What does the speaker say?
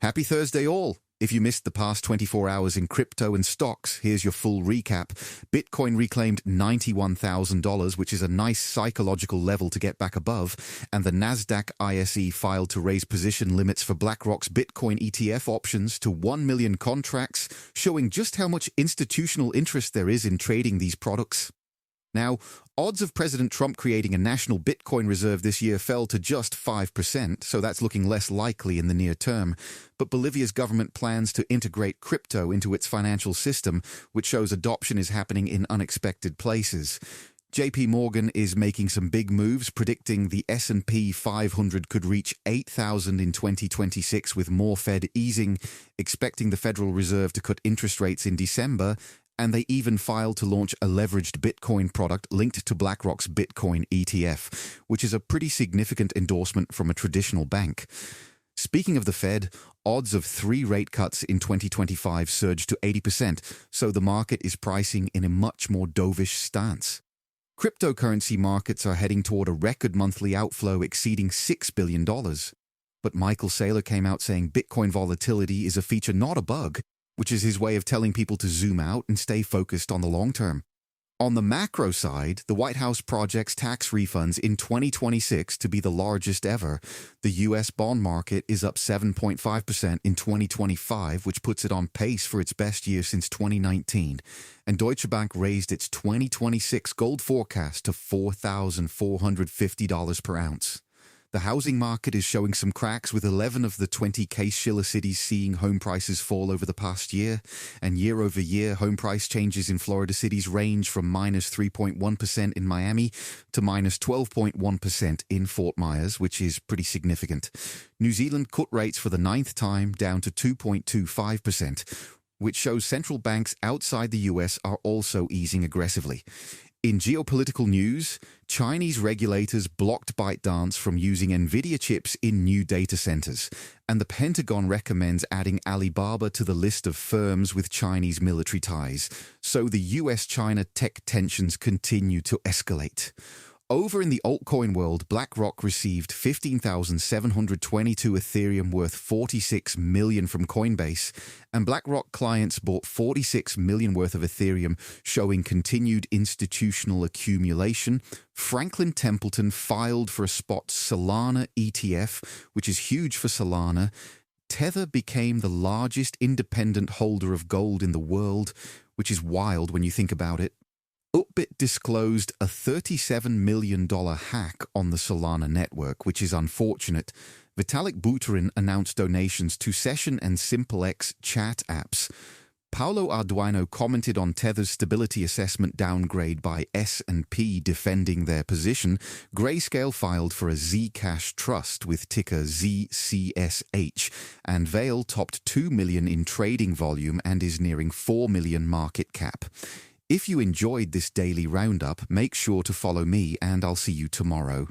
Happy Thursday all! If you missed the past 24 hours in crypto and stocks, here's your full recap. Bitcoin reclaimed $91,000, which is a nice psychological level to get back above, and the Nasdaq ISE filed to raise position limits for BlackRock's Bitcoin ETF options to 1 million contracts, showing just how much institutional interest there is in trading these products. Now, odds of President Trump creating a national Bitcoin reserve this year fell to just 5%, so that's looking less likely in the near term. But Bolivia's government plans to integrate crypto into its financial system, which shows adoption is happening in unexpected places. JPMorgan is making some big moves, predicting the S&P 500 could reach 8,000 in 2026 with more Fed easing, expecting the Federal Reserve to cut interest rates in December, and they even filed to launch a leveraged Bitcoin product linked to BlackRock's Bitcoin ETF, which is a pretty significant endorsement from a traditional bank. Speaking of the Fed, odds of 3 rate cuts in 2025 surged to 80%, so the market is pricing in a much more dovish stance. Cryptocurrency markets are heading toward a record monthly outflow exceeding $6 billion. But Michael Saylor came out saying Bitcoin volatility is a feature, not a bug, which is his way of telling people to zoom out and stay focused on the long term. On the macro side, the White House projects tax refunds in 2026 to be the largest ever. The U.S. bond market is up 7.5% in 2025, which puts it on pace for its best year since 2019. And Deutsche Bank raised its 2026 gold forecast to $4,450 per ounce. The housing market is showing some cracks, with 11 of the 20 Case-Shiller cities seeing home prices fall over the past year. And year-over-year, home price changes in Florida cities range from minus 3.1% in Miami to minus 12.1% in Fort Myers, which is pretty significant. New Zealand cut rates for the 9th time down to 2.25%, which shows central banks outside the US are also easing aggressively. In geopolitical news, Chinese regulators blocked ByteDance from using Nvidia chips in new data centers, and the Pentagon recommends adding Alibaba to the list of firms with Chinese military ties. So the US-China tech tensions continue to escalate. Over in the altcoin world, BlackRock received 15,722 Ethereum worth $46 million from Coinbase, and BlackRock clients bought $46 million worth of Ethereum, showing continued institutional accumulation. Franklin Templeton filed for a spot Solana ETF, which is huge for Solana. Tether became the largest independent holder of gold in the world, which is wild when you think about it. Upbit disclosed a $37 million hack on the Solana network, which is unfortunate. Vitalik Buterin announced donations to Session and SimpleX chat apps. Paolo Arduino commented on Tether's stability assessment downgrade by S&P defending their position. Grayscale filed for a Zcash trust with ticker ZCSH, and Vail topped 2 million in trading volume and is nearing 4 million market cap. If you enjoyed this daily roundup, make sure to follow me and I'll see you tomorrow.